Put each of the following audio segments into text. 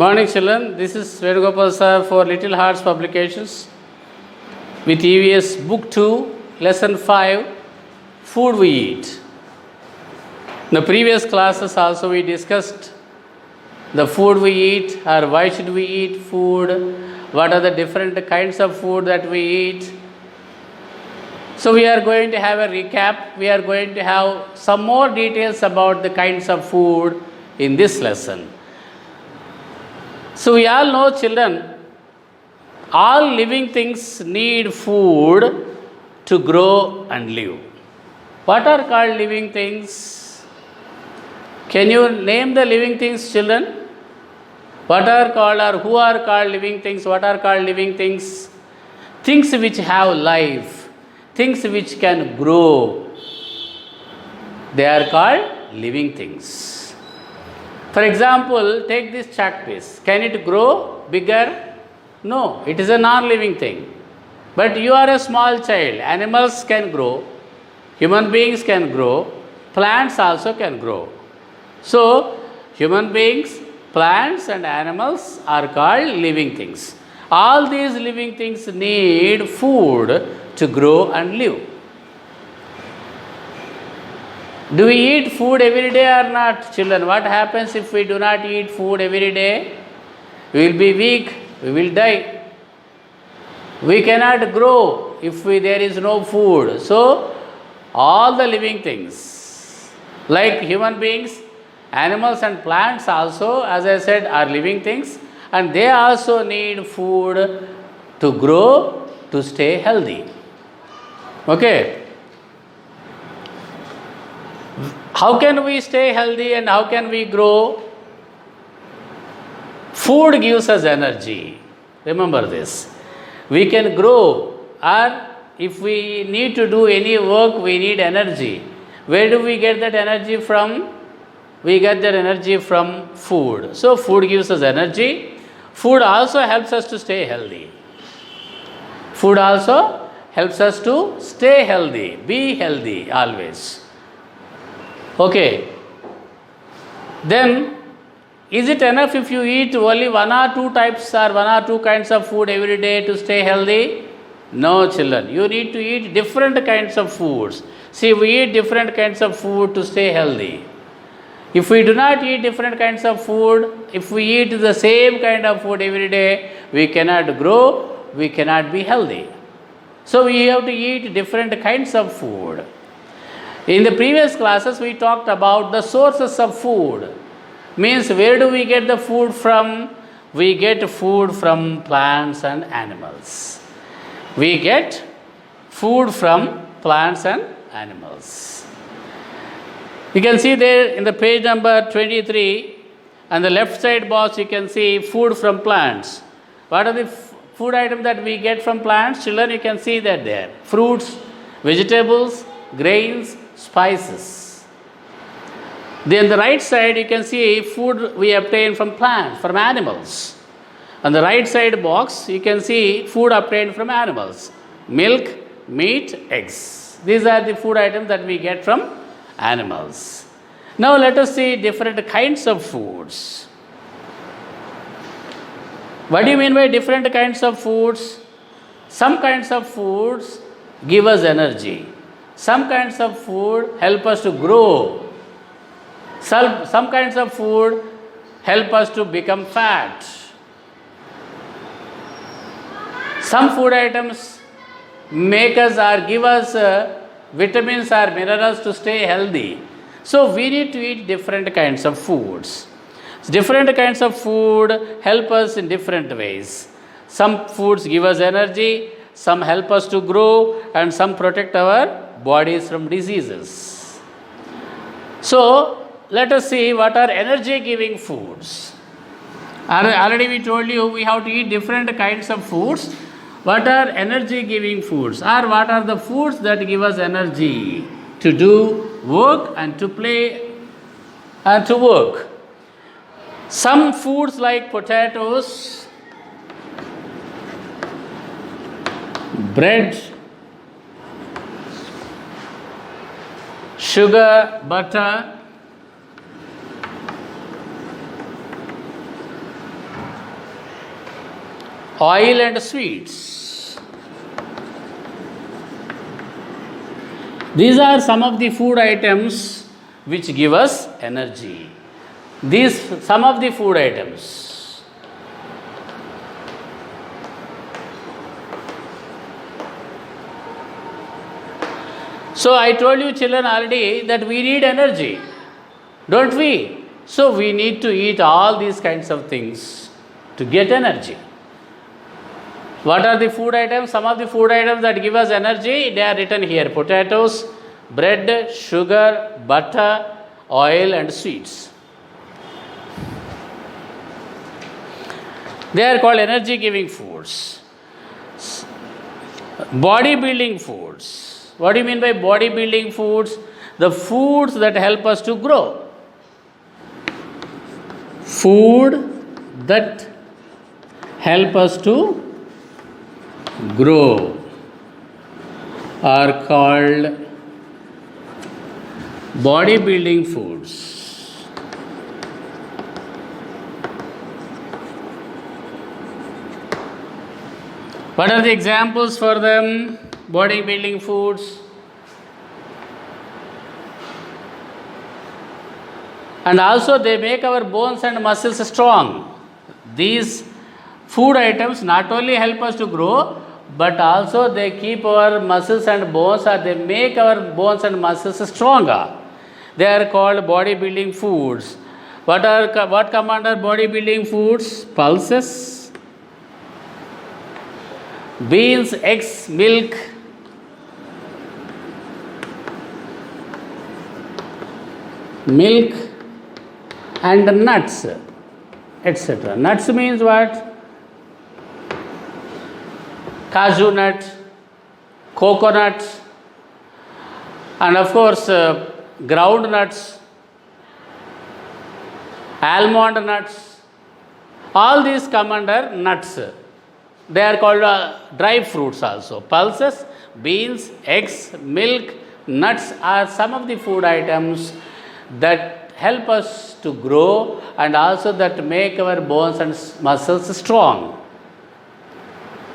Morning children, this is Venugopal sir for Little Hearts Publications with EVS Book 2, Lesson 5, Food We Eat. In the previous classes also we discussed the food we eat or why should we eat food, what are the different kinds of food that we eat. So we are going to have a recap, we are going to have some more details about the kinds of food in this lesson. So we all know children, all living things need food to grow and live. What are called living things? Can you name the living things, children? What are called or who are called living things? What are called living things? Things which have life, things which can grow. They are called living things. For example, take this chalk piece. Can it grow bigger? No, it is a non-living thing. But you are a small child. Animals can grow, human beings can grow, plants also can grow. So, human beings, plants and animals are called living things. All these living things need food to grow and live. Do we eat food every day or not, children? What happens if we do not eat food every day? We will be weak, we will die. We cannot grow if there is no food. So, all the living things, like human beings, animals and plants also, as I said, are living things, and they also need food to grow, to stay healthy. Okay. How can we stay healthy and how can we grow? Food gives us energy. Remember this. We can grow, or if we need to do any work, we need energy. Where do we get that energy from? We get that energy from food. So, food gives us energy. Food also helps us to stay healthy. Food also helps us to stay healthy, be healthy always. Okay. Then, is it enough if you eat only one or two types or one or two kinds of food every day to stay healthy? No, children. You need to eat different kinds of foods. See, we eat different kinds of food to stay healthy. If we do not eat different kinds of food, if we eat the same kind of food every day, we cannot grow, we cannot be healthy. So, we have to eat different kinds of food. In the previous classes, we talked about the sources of food. Means, where do we get the food from? We get food from plants and animals. We get food from plants and animals. You can see there in the page number 23, on the left side box, you can see food from plants. What are the food items that we get from plants? Children, you can see that there. Fruits, vegetables, grains, spices. Then on the right side you can see food we obtain from plants, from animals. On the right side box you can see food obtained from animals. Milk, meat, eggs. These are the food items that we get from animals. Now let us see different kinds of foods. What do you mean by different kinds of foods? Some kinds of foods give us energy. Some kinds of food help us to grow. Some kinds of food help us to become fat. Some food items make us or give us vitamins or minerals to stay healthy. So we need to eat different kinds of foods. Different kinds of food help us in different ways. Some foods give us energy, some help us to grow, and some protect our bodies from diseases. So, let us see what are energy giving foods. Already we told you we have to eat different kinds of foods. What are energy giving foods, or what are the foods that give us energy to do work and to play and to work? Some foods like potatoes, bread, sugar, butter, oil and sweets. These are some of the food items which give us energy. These some of the food items. So I told you children already that we need energy, don't we? So we need to eat all these kinds of things to get energy. What are the food items? Some of the food items that give us energy, they are written here: potatoes, bread, sugar, butter, oil and sweets. They are called energy giving foods. Bodybuilding foods. What do you mean by bodybuilding foods? The foods that help us to grow. Food that help us to grow are called bodybuilding foods. What are the examples for them? Bodybuilding foods. And also they make our bones and muscles strong. These food items not only help us to grow, but also they keep our muscles and bones, or they make our bones and muscles stronger. They are called bodybuilding foods. What come under bodybuilding foods? Pulses, beans, eggs, milk, and nuts, etc. Nuts means what? Cashew nut, coconut, and of course ground nuts, almond nuts. All these come under nuts. They are called dry fruits also. Pulses, beans, eggs, milk, nuts are some of the food items that help us to grow and also that make our bones and muscles strong.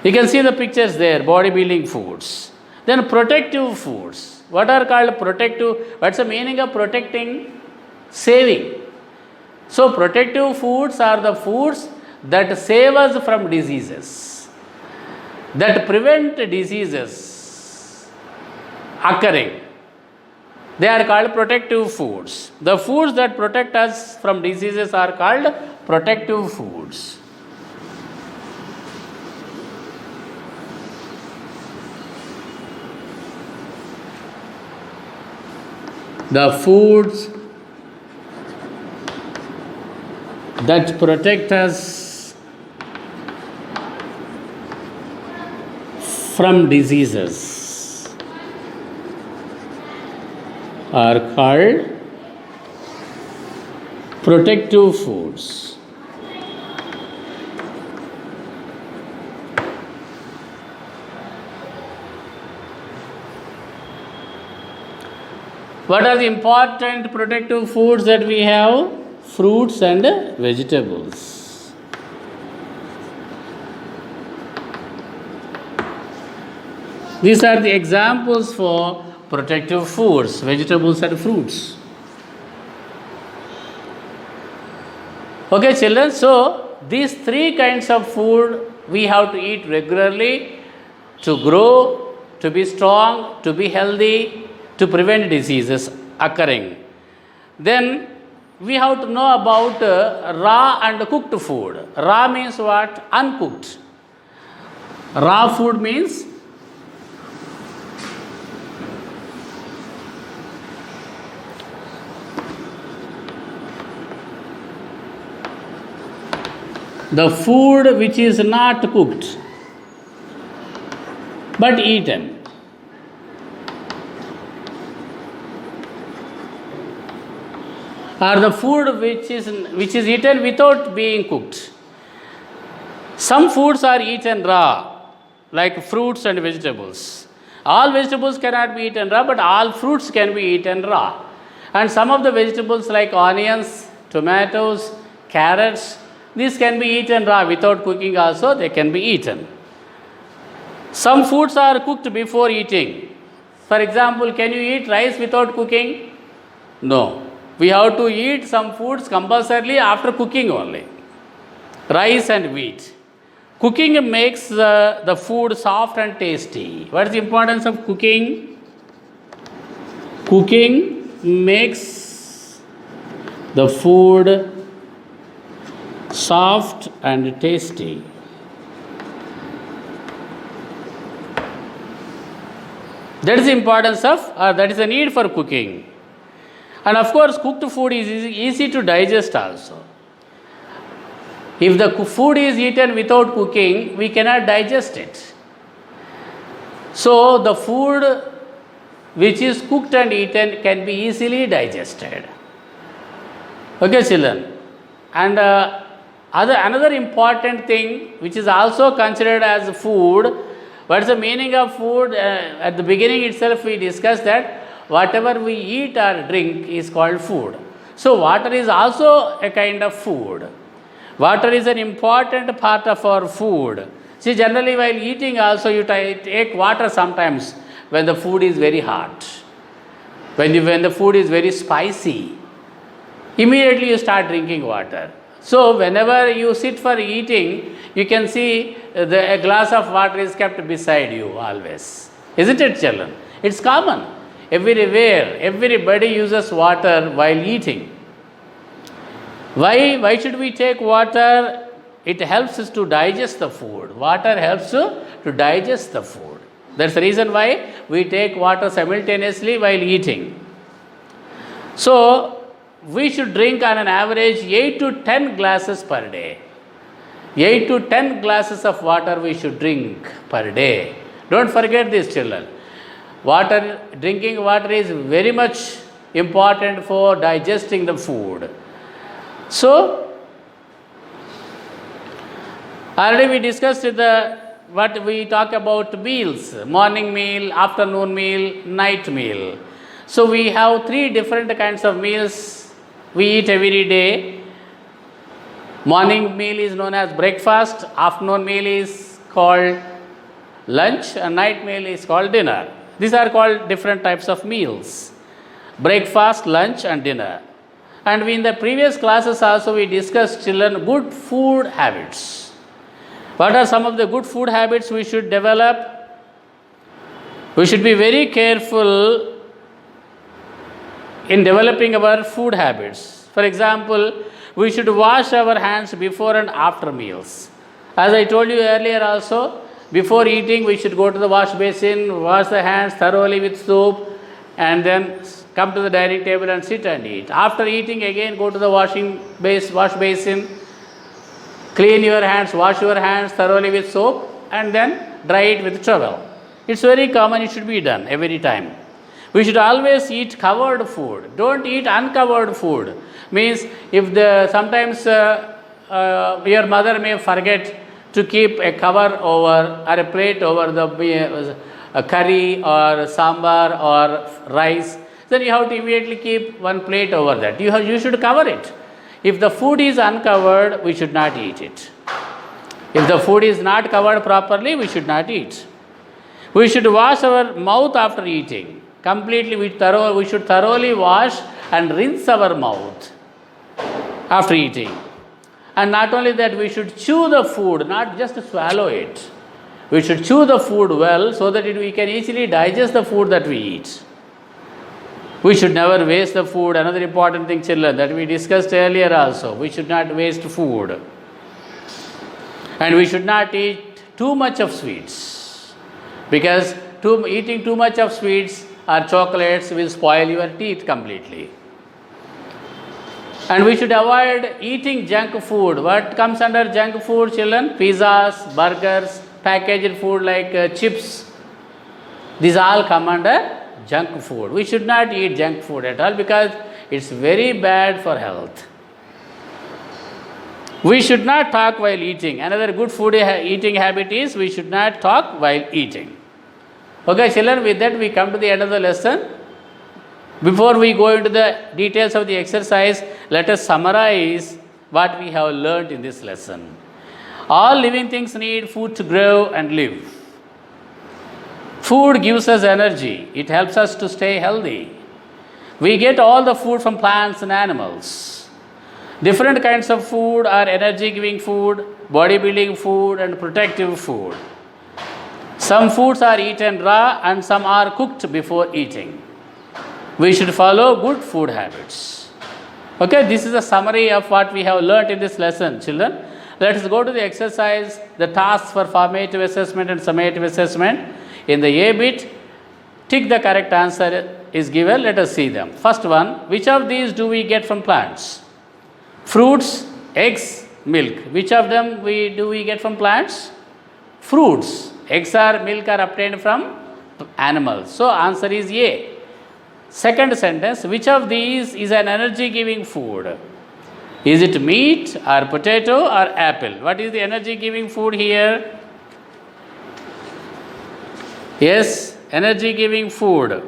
You can see the pictures there, bodybuilding foods. Then protective foods. What are called protective? What's the meaning of protecting? Saving. So protective foods are the foods that save us from diseases, that prevent diseases occurring. They are called protective foods. The foods that protect us from diseases are called protective foods. The foods that protect us from diseases are called protective foods. What are the important protective foods that we have? Fruits and vegetables. These are the examples for protective foods, vegetables and fruits. Okay, children, so these three kinds of food we have to eat regularly to grow, to be strong, to be healthy, to prevent diseases occurring. Then we have to know about raw and cooked food. Raw means what? Uncooked. Raw food means the food which is not cooked but eaten. Or the food which is eaten without being cooked. Some foods are eaten raw, like fruits and vegetables. All vegetables cannot be eaten raw, but all fruits can be eaten raw. And some of the vegetables like onions, tomatoes, carrots, This can be eaten raw without cooking also, they can be eaten. Some foods are cooked before eating. For example, can you eat rice without cooking? No. We have to eat some foods compulsorily after cooking only. Rice and wheat. Cooking makes the food soft and tasty. What is the importance of cooking? Cooking makes the food soft and tasty. That is the importance of, or that is the need for cooking. And of course, cooked food is easy to digest also. If the food is eaten without cooking, we cannot digest it. So, the food which is cooked and eaten can be easily digested. Okay, children. And another important thing which is also considered as food. What is the meaning of food? At the beginning itself we discussed that whatever we eat or drink is called food. So, water is also a kind of food. Water is an important part of our food. See, generally while eating also you take water sometimes when the food is very hot. When the food is very spicy, immediately you start drinking water. So, whenever you sit for eating, you can see a glass of water is kept beside you always. Isn't it, children? It's common. Everywhere, everybody uses water while eating. Why should we take water? It helps us to digest the food. Water helps to digest the food. That's the reason why we take water simultaneously while eating. So, we should drink on an average 8 to 10 glasses per day. 8 to 10 glasses of water we should drink per day. Don't forget this, children. Drinking water is very much important for digesting the food. So, already we discussed what we talk about meals, morning meal, afternoon meal, night meal. So, we have 3 different kinds of meals we eat every day. Morning meal is known as breakfast, afternoon meal is called lunch, and night meal is called dinner. These are called different types of meals: breakfast, lunch and dinner. And in the previous classes also we discussed, children, good food habits. What are some of the good food habits we should develop? We should be very careful in developing our food habits. For example, we should wash our hands before and after meals. As I told you earlier also, before eating we should go to the wash basin, wash the hands thoroughly with soap, and then come to the dining table and sit and eat. After eating, again go to the wash basin, clean your hands, wash your hands thoroughly with soap, and then dry it with towel. It's very common, it should be done every time. We should always eat covered food. Don't eat uncovered food. Means if sometimes your mother may forget to keep a cover over or a plate over the curry or sambar or rice, then you have to immediately keep one plate over that. You should cover it. If the food is uncovered, we should not eat it. If the food is not covered properly, we should not eat. We should wash our mouth after eating. Completely, we should thoroughly wash and rinse our mouth after eating. And not only that, we should chew the food, not just swallow it. We should chew the food well so that we can easily digest the food that we eat. We should never waste the food. Another important thing, children, that we discussed earlier also. We should not waste food. And we should not eat too much of sweets. Because eating too much of sweets or chocolates will spoil your teeth completely. And we should avoid eating junk food. What comes under junk food, children? Pizzas, burgers, packaged food like chips. These all come under junk food. We should not eat junk food at all because it's very bad for health. We should not talk while eating. Another good food eating habit is we should not talk while eating. Okay, children, with that we come to the end of the lesson. Before we go into the details of the exercise, let us summarize what we have learnt in this lesson. All living things need food to grow and live. Food gives us energy, it helps us to stay healthy. We get all the food from plants and animals. Different kinds of food are energy giving food, bodybuilding food, and protective food. Some foods are eaten raw and some are cooked before eating. We should follow good food habits. Okay, this is a summary of what we have learnt in this lesson, children. Let us go to the exercise, the tasks for formative assessment and summative assessment. In the A bit, tick the correct answer is given. Let us see them. First one, which of these do we get from plants? Fruits, eggs, milk. Which of them do we get from plants? Fruits. Eggs or milk are obtained from animals. So answer is A. Second sentence, which of these is an energy giving food? Is it meat or potato or apple? What is the energy giving food here? Yes, energy giving food.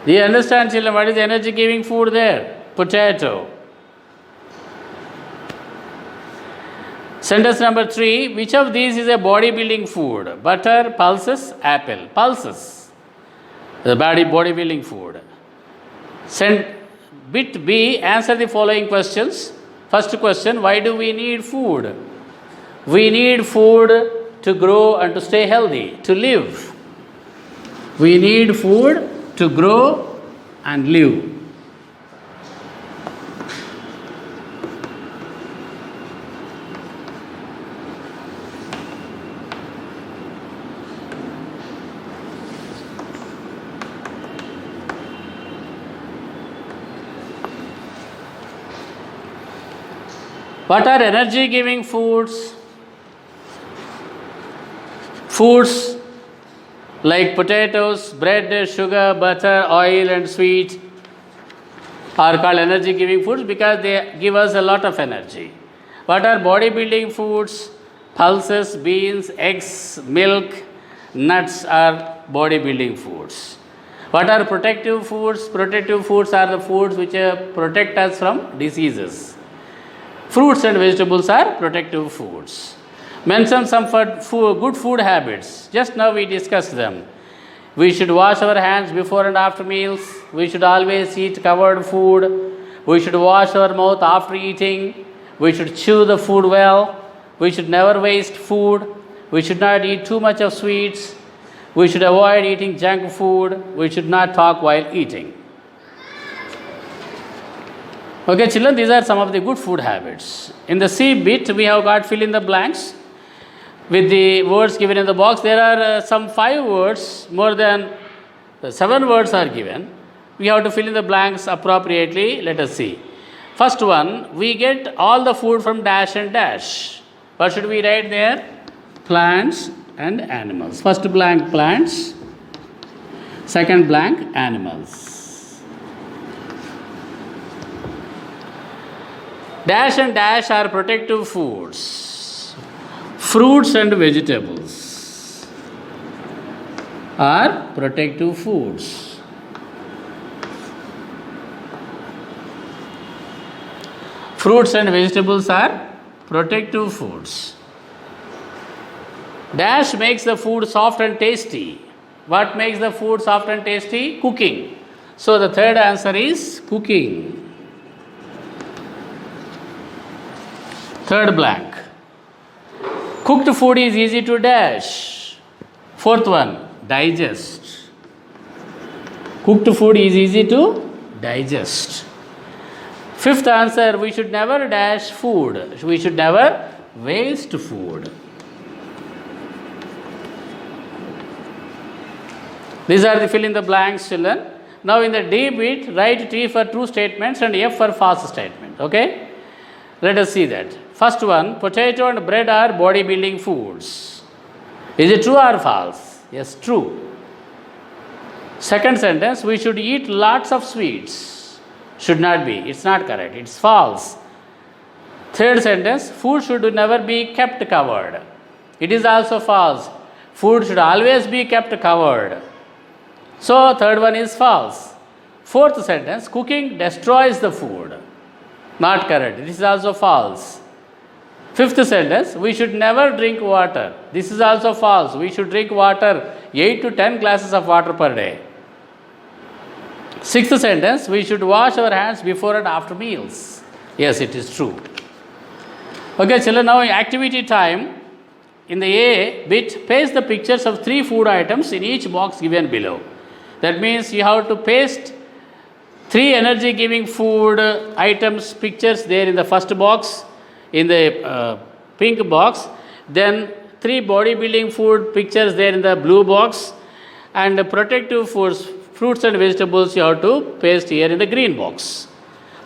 Do you understand, children, what is the energy giving food there? Potato. Sentence number 3, which of these is a bodybuilding food? Butter, pulses, apple. Pulses, the bodybuilding food. Bit B, answer the following questions. First question, why do we need food? We need food to grow and to stay healthy, to live. We need food to grow and live. What are energy giving foods? Foods like potatoes, bread, sugar, butter, oil, and sweet are called energy giving foods because they give us a lot of energy. What are bodybuilding foods? Pulses, beans, eggs, milk, nuts are bodybuilding foods. What are protective foods? Protective foods are the foods which protect us from diseases. Fruits and vegetables are protective foods. Mention some good food habits. Just now we discussed them. We should wash our hands before and after meals. We should always eat covered food. We should wash our mouth after eating. We should chew the food well. We should never waste food. We should not eat too much of sweets. We should avoid eating junk food. We should not talk while eating. Okay, children, these are some of the good food habits. In the C bit, we have got fill in the blanks with the words given in the box. There are some 5 words, more than 7 words are given. We have to fill in the blanks appropriately. Let us see. First one, we get all the food from dash and dash. What should we write there? Plants and animals. First blank, plants. Second blank, animals. Dash and dash are protective foods. Fruits and vegetables are protective foods. Fruits and vegetables are protective foods. Dash makes the food soft and tasty. What makes the food soft and tasty? Cooking. So the third answer is cooking. Third blank. Cooked food is easy to dash. Fourth one, digest. Cooked food is easy to digest. Fifth answer, we should never dash food. We should never waste food. These are the fill in the blanks, children. Now in the D bit, write T for true statements and F for false statement. Okay? Let us see that. First one, potato and bread are bodybuilding foods. Is it true or false? Yes, true. Second sentence, we should eat lots of sweets. Should not be. It's not correct. It's false. Third sentence, food should never be kept covered. It is also false. Food should always be kept covered. So, third one is false. Fourth sentence, cooking destroys the food. Not correct. This is also false. Fifth sentence, we should never drink water. This is also false. We should drink water 8 to 10 glasses of water per day. Sixth sentence, we should wash our hands before and after meals. Yes, it is true. Okay, children, now activity time. In the A bit, paste the pictures of 3 food items in each box given below. That means you have to paste 3 energy giving food items pictures there in the first box, in the pink box, then 3 bodybuilding food pictures there in the blue box, and the protective foods, fruits and vegetables, you have to paste here in the green box.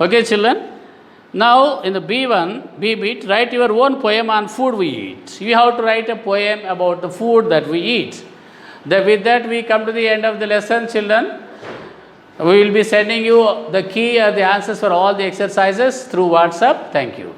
Okay, children? Now, in the B1, B bit, write your own poem on food we eat. You have to write a poem about the food that we eat. With that, we come to the end of the lesson, children. We will be sending you the key or the answers for all the exercises through WhatsApp. Thank you.